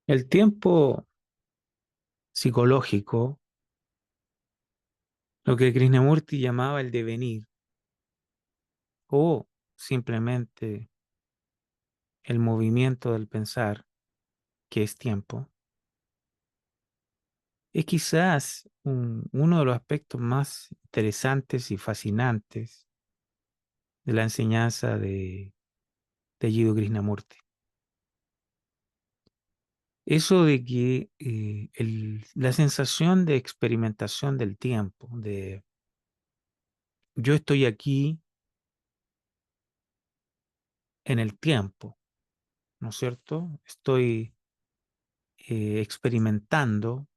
El tiempo psicológico, lo que Krishnamurti llamaba el devenir, o simplemente el movimiento del pensar, que es tiempo, es quizás uno de los aspectos más interesantes y fascinantes de la enseñanza de Jiddu Krishnamurti. Eso de que la sensación de experimentación del tiempo, de yo estoy aquí en el tiempo, ¿no es cierto? Estoy experimentando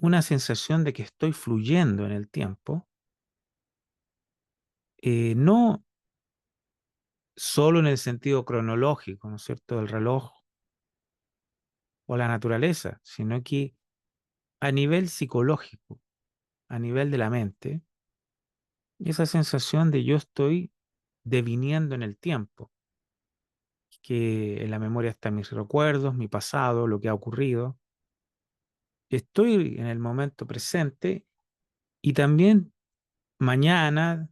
una sensación de que estoy fluyendo en el tiempo, no solo en el sentido cronológico, ¿no es cierto?, del reloj o la naturaleza, sino que a nivel psicológico, a nivel de la mente, esa sensación de yo estoy deviniendo en el tiempo, que en la memoria están mis recuerdos, mi pasado, lo que ha ocurrido. Estoy en el momento presente y también mañana,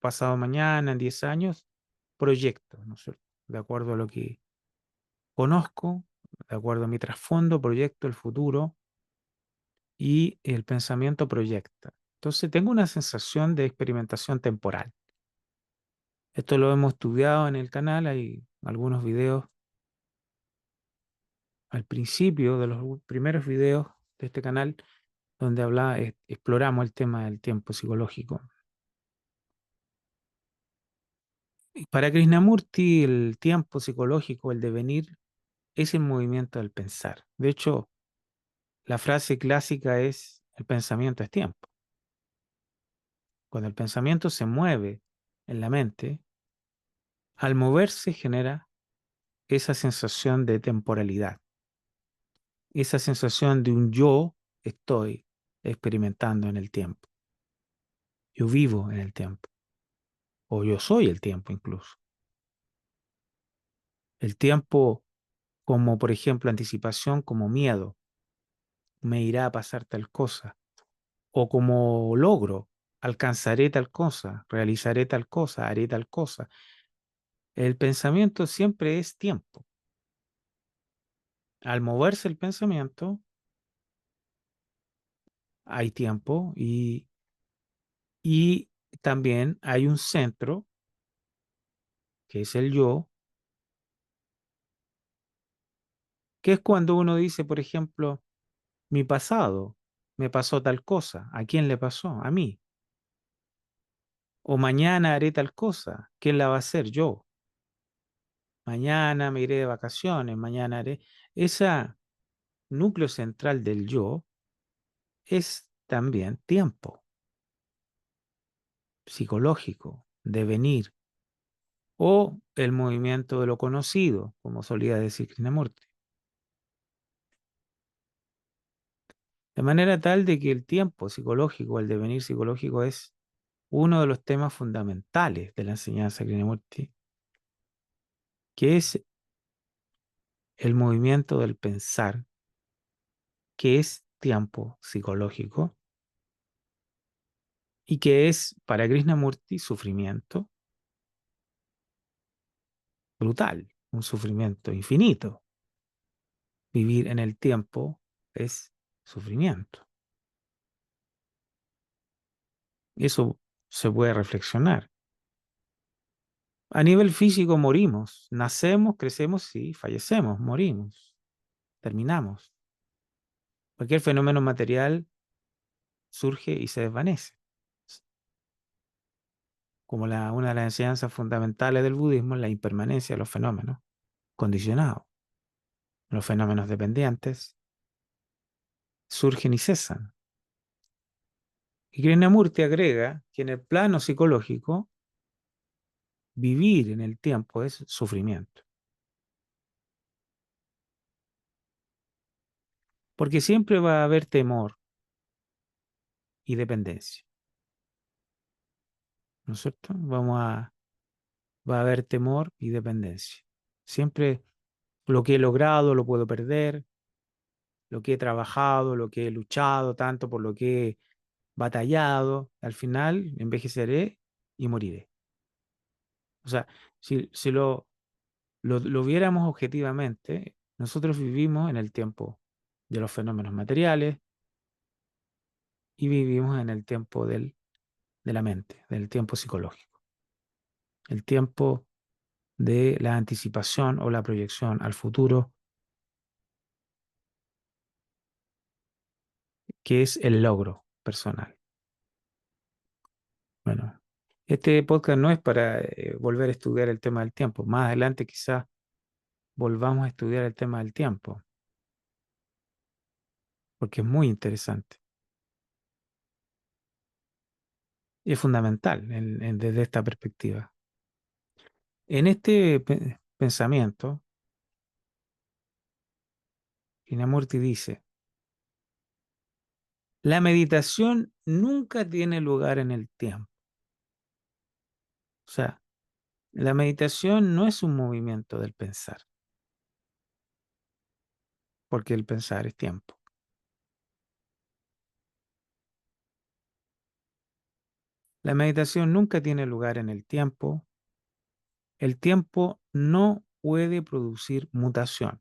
pasado mañana, en 10 años, proyecto, ¿no es cierto? De acuerdo a lo que conozco, de acuerdo a mi trasfondo, proyecto el futuro y el pensamiento proyecta. Entonces tengo una sensación de experimentación temporal. Esto lo hemos estudiado en el canal, hay algunos videos al principio de los primeros videos de este canal donde exploramos el tema del tiempo psicológico. Y para Krishnamurti, el tiempo psicológico, el devenir, es el movimiento del pensar. De hecho, la frase clásica es: el pensamiento es tiempo. Cuando el pensamiento se mueve en la mente, al moverse genera esa sensación de temporalidad, esa sensación de un yo estoy experimentando en el tiempo. Yo vivo en el tiempo, o yo soy el tiempo incluso. El tiempo como, por ejemplo, anticipación, como miedo, me irá a pasar tal cosa, o como logro, alcanzaré tal cosa, realizaré tal cosa, haré tal cosa. El pensamiento siempre es tiempo. Al moverse el pensamiento, hay tiempo y también hay un centro, que es el yo, que es cuando uno dice, por ejemplo, mi pasado, me pasó tal cosa. ¿A quién le pasó? A mí. O mañana haré tal cosa. ¿Quién la va a hacer? Yo. Mañana me iré de vacaciones, mañana haré. Ese núcleo central del yo es también tiempo psicológico, devenir, o el movimiento de lo conocido, como solía decir Krishnamurti. De manera tal de que el tiempo psicológico, el devenir psicológico es uno de los temas fundamentales de la enseñanza de Krishnamurti, que es el movimiento del pensar, que es tiempo psicológico y que es para Krishnamurti sufrimiento brutal, un sufrimiento infinito. Vivir en el tiempo es sufrimiento. Eso se puede reflexionar. A nivel físico morimos, nacemos, crecemos y fallecemos, morimos, terminamos. Cualquier fenómeno material surge y se desvanece. Como una de las enseñanzas fundamentales del budismo es la impermanencia de los fenómenos condicionados. Los fenómenos dependientes surgen y cesan. Y Krishnamurti agrega que en el plano psicológico, vivir en el tiempo es sufrimiento. Porque siempre va a haber temor y dependencia. ¿No es cierto? Va a haber temor y dependencia. Siempre Lo que he logrado lo puedo perder, lo que he trabajado, lo que he luchado tanto, por lo que he batallado, al final envejeceré y moriré. O sea, si lo viéramos objetivamente, nosotros vivimos en el tiempo de los fenómenos materiales y vivimos en el tiempo de la mente, del tiempo psicológico, el tiempo de la anticipación o la proyección al futuro, que es el logro personal. Bueno, este podcast no es para volver a estudiar el tema del tiempo. Más adelante quizás volvamos a estudiar el tema del tiempo, porque es muy interesante y es fundamental desde esta perspectiva. En este pensamiento, Krishnamurti dice, la meditación nunca tiene lugar en el tiempo. O sea, la meditación no es un movimiento del pensar, porque el pensar es tiempo. La meditación nunca tiene lugar en el tiempo. El tiempo no puede producir mutación.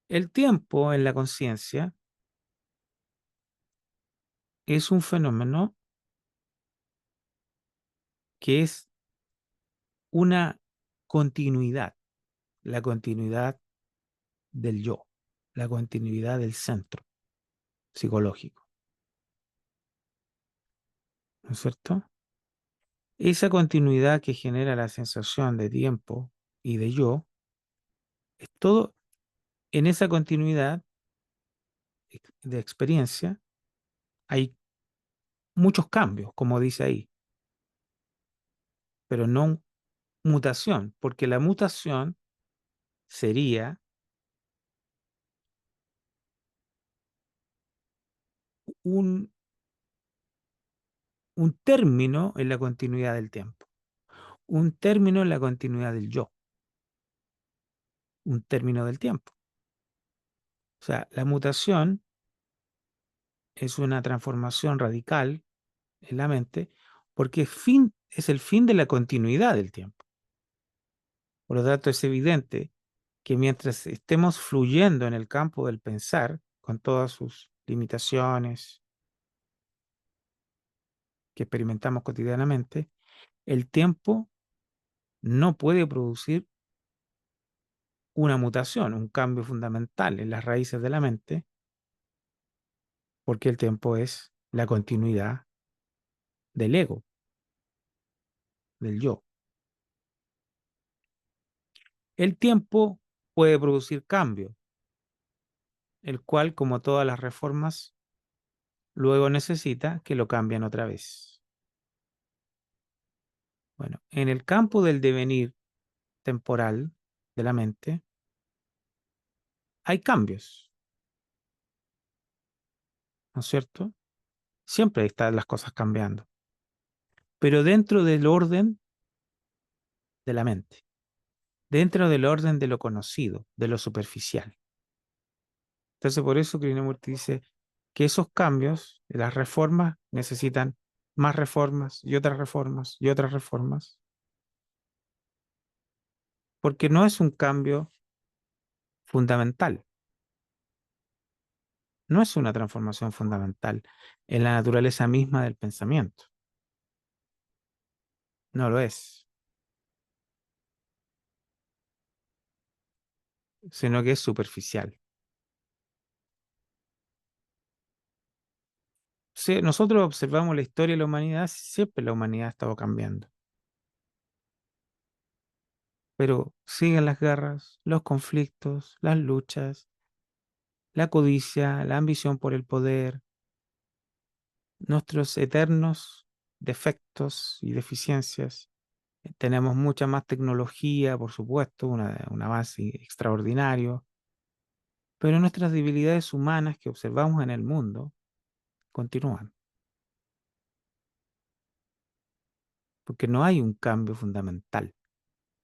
El tiempo en la conciencia es un fenómeno que es una continuidad, la continuidad del yo, la continuidad del centro psicológico, ¿no es cierto? Esa continuidad que genera la sensación de tiempo y de yo, es todo en esa continuidad de experiencia, hay muchos cambios, como dice ahí, pero no mutación, porque la mutación sería un, un término en la continuidad del tiempo, un término en la continuidad del yo, un término del tiempo. O sea, la mutación es una transformación radical en la mente porque es el fin de la continuidad del tiempo. Por lo tanto, es evidente que mientras estemos fluyendo en el campo del pensar, con todas sus limitaciones que experimentamos cotidianamente, el tiempo no puede producir una mutación, un cambio fundamental en las raíces de la mente, porque el tiempo es la continuidad del ego, del yo. El tiempo puede producir cambio, el cual, como todas las reformas, luego necesita que lo cambien otra vez. Bueno, en el campo del devenir temporal de la mente, hay cambios, ¿no es cierto? Siempre están las cosas cambiando, pero dentro del orden de la mente, dentro del orden de lo conocido, de lo superficial. Entonces, por eso Krishnamurti dice que esos cambios, las reformas, necesitan más reformas y otras reformas y otras reformas, porque no es un cambio fundamental, no es una transformación fundamental en la naturaleza misma del pensamiento, no lo es, sino que es superficial. Si nosotros observamos la historia de la humanidad, siempre la humanidad ha estado cambiando, pero siguen las guerras, los conflictos, las luchas, la codicia, la ambición por el poder, nuestros eternos defectos y deficiencias. Tenemos mucha más tecnología, por supuesto, un avance extraordinario, pero nuestras debilidades humanas que observamos en el mundo continúan, porque no hay un cambio fundamental.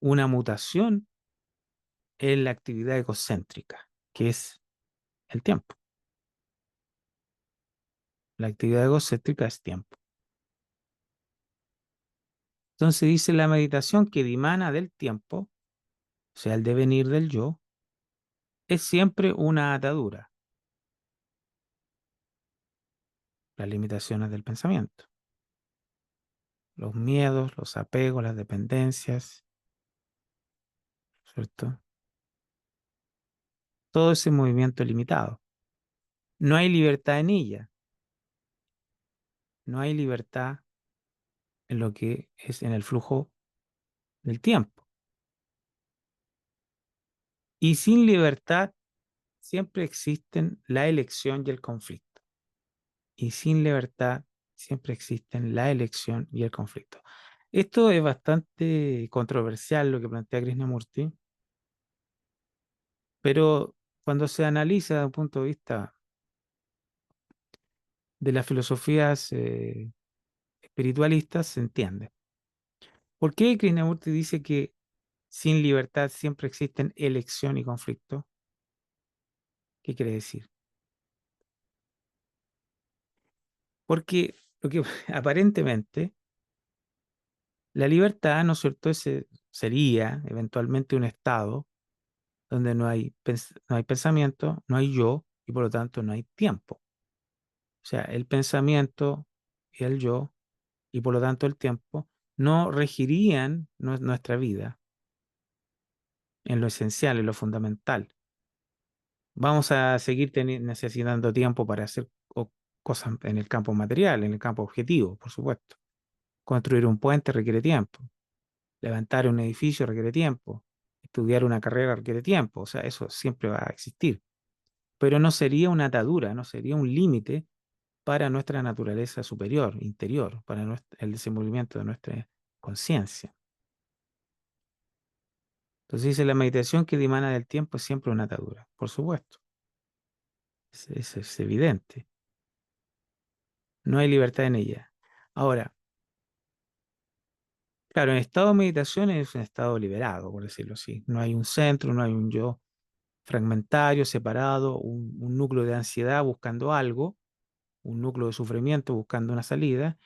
una mutación en la actividad egocéntrica, que es el tiempo. La actividad egocéntrica es tiempo. Entonces dice la meditación que dimana del tiempo, o sea, el devenir del yo, es siempre una atadura, las limitaciones del pensamiento, los miedos, los apegos, las dependencias, ¿cierto? Todo ese movimiento limitado. No hay libertad en ella, no hay libertad en lo que es en el flujo del tiempo. Y sin libertad siempre existen la elección y el conflicto. Y sin libertad siempre existen la elección y el conflicto. Esto es bastante controversial lo que plantea Krishnamurti, pero cuando se analiza desde un punto de vista de las filosofías espiritualistas, se entiende. ¿Por qué Krishnamurti dice que sin libertad siempre existen elección y conflicto? ¿Qué quiere decir? Porque lo que aparentemente la libertad, ¿no es cierto?, sería eventualmente un estado donde no hay pensamiento, no hay yo y por lo tanto no hay tiempo. O sea, el pensamiento y el yo y por lo tanto el tiempo no regirían nuestra vida en lo esencial, en lo fundamental. Vamos a seguir necesitando tiempo para hacer cosas en el campo material, en el campo objetivo, por supuesto. Construir un puente requiere tiempo. Levantar un edificio requiere tiempo. Estudiar una carrera requiere tiempo. O sea, eso siempre va a existir. Pero no sería una atadura, no sería un límite para nuestra naturaleza superior, interior, para el desenvolvimiento de nuestra conciencia. Entonces dice, la meditación que dimana del tiempo es siempre una atadura, por supuesto. Es evidente. No hay libertad en ella. Ahora, claro, en estado de meditación es un estado liberado, por decirlo así. No hay un centro, no hay un yo fragmentario, separado, un núcleo de ansiedad buscando algo, un núcleo de sufrimiento buscando una salida,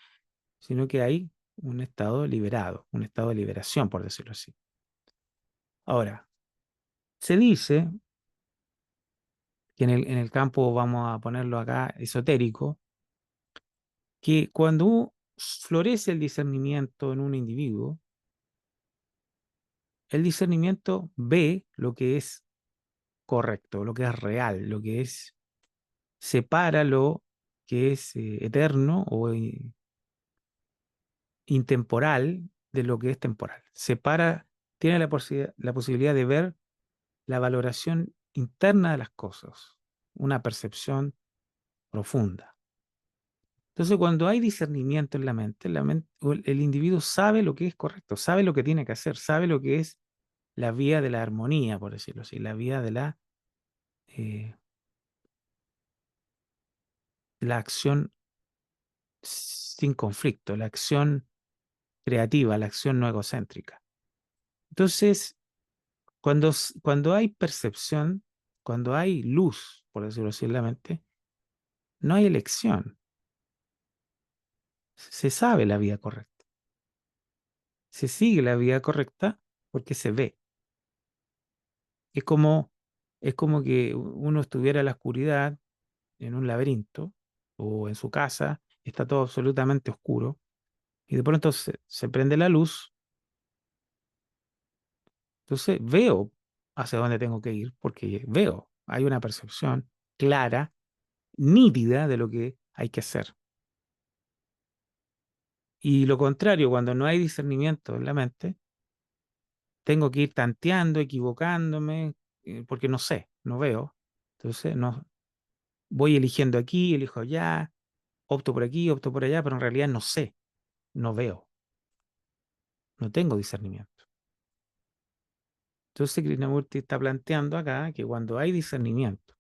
sino que hay un estado liberado, un estado de liberación, por decirlo así. Ahora, se dice que en el campo, vamos a ponerlo acá, esotérico, que cuando florece el discernimiento en un individuo, el discernimiento ve lo que es correcto, lo que es real, lo que es, separa lo que es eterno o intemporal de lo que es temporal. Separa, tiene la posibilidad de ver la valoración interna de las cosas, una percepción profunda. Entonces, cuando hay discernimiento en o el individuo sabe lo que es correcto, sabe lo que tiene que hacer, sabe lo que es la vía de la armonía, por decirlo así, la vía de eh, la acción sin conflicto, la acción creativa, la acción no egocéntrica. Entonces, cuando hay percepción, cuando hay luz, por decirlo así en la mente, no hay elección. Se sabe la vía correcta. Se sigue la vía correcta porque se ve. Es como, es como que uno estuviera en la oscuridad, en un laberinto, o en su casa, está todo absolutamente oscuro, y de pronto se prende la luz, entonces veo hacia dónde tengo que ir, porque veo, hay una percepción clara, nítida de lo que hay que hacer. Y lo contrario, cuando no hay discernimiento en la mente, tengo que ir tanteando, equivocándome, porque no sé, no veo. Entonces, no, voy eligiendo aquí, elijo allá, opto por aquí, opto por allá, pero en realidad no sé, no veo, no tengo discernimiento. Entonces, Krishnamurti está planteando acá que cuando hay discernimiento,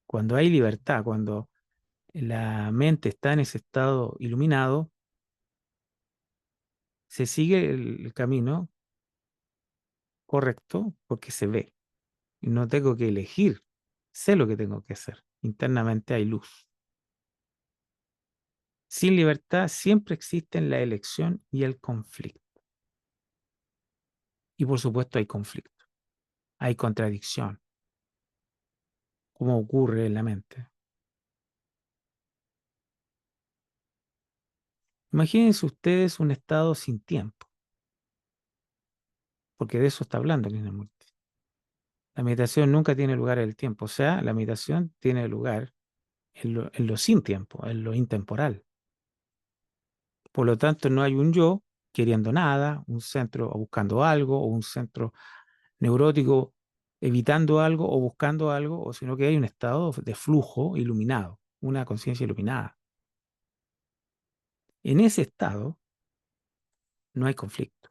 cuando hay libertad, cuando la mente está en ese estado iluminado, se sigue el camino correcto porque se ve. Y no tengo que elegir. Sé lo que tengo que hacer. Internamente hay luz. Sin libertad siempre existen la elección y el conflicto. Y por supuesto hay conflicto. Hay contradicción. Como ocurre en la mente. Imagínense ustedes un estado sin tiempo. Porque de eso está hablando Krishnamurti. La meditación nunca tiene lugar en el tiempo. O sea, la meditación tiene lugar en lo sin tiempo, en lo intemporal. Por lo tanto, no hay un yo queriendo nada, un centro buscando algo, o un centro neurótico evitando algo o buscando algo, o sino que hay un estado de flujo iluminado, una conciencia iluminada. En ese estado no hay conflicto.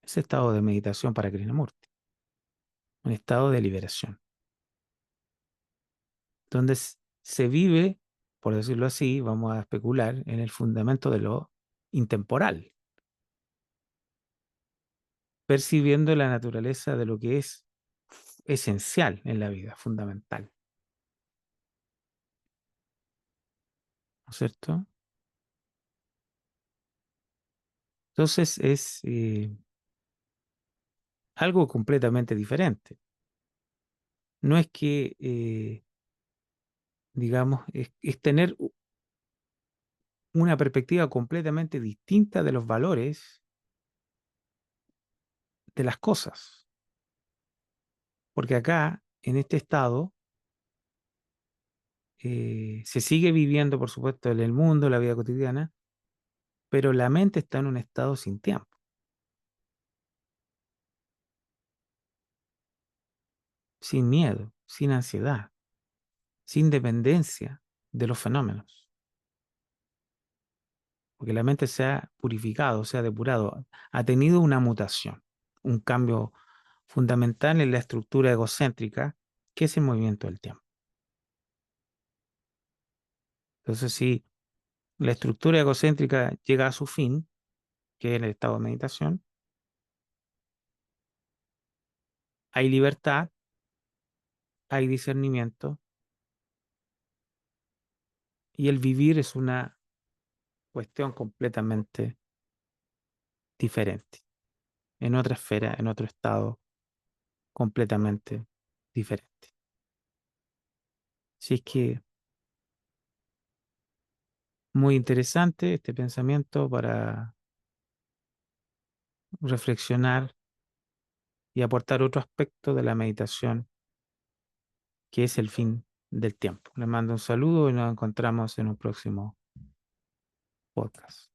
Ese estado de meditación para Krishnamurti, un estado de liberación, donde se vive, por decirlo así, vamos a especular, en el fundamento de lo intemporal, percibiendo la naturaleza de lo que es esencial en la vida, fundamental, ¿no es cierto? Entonces es algo completamente diferente. No es que, digamos, es tener una perspectiva completamente distinta de los valores de las cosas. Porque acá, en este estado, se sigue viviendo, por supuesto, en el mundo, la vida cotidiana, pero la mente está en un estado sin tiempo, sin miedo, sin ansiedad, sin dependencia de los fenómenos. Porque la mente se ha purificado, se ha depurado, ha tenido una mutación, un cambio fundamental en la estructura egocéntrica, que es el movimiento del tiempo. Entonces, si la estructura egocéntrica llega a su fin, que es el estado de meditación, hay libertad, hay discernimiento, y el vivir es una cuestión completamente diferente, en otra esfera, en otro estado completamente diferente. Así es que muy interesante este pensamiento para reflexionar y aportar otro aspecto de la meditación, que es el fin del tiempo. Le mando un saludo y nos encontramos en un próximo podcast.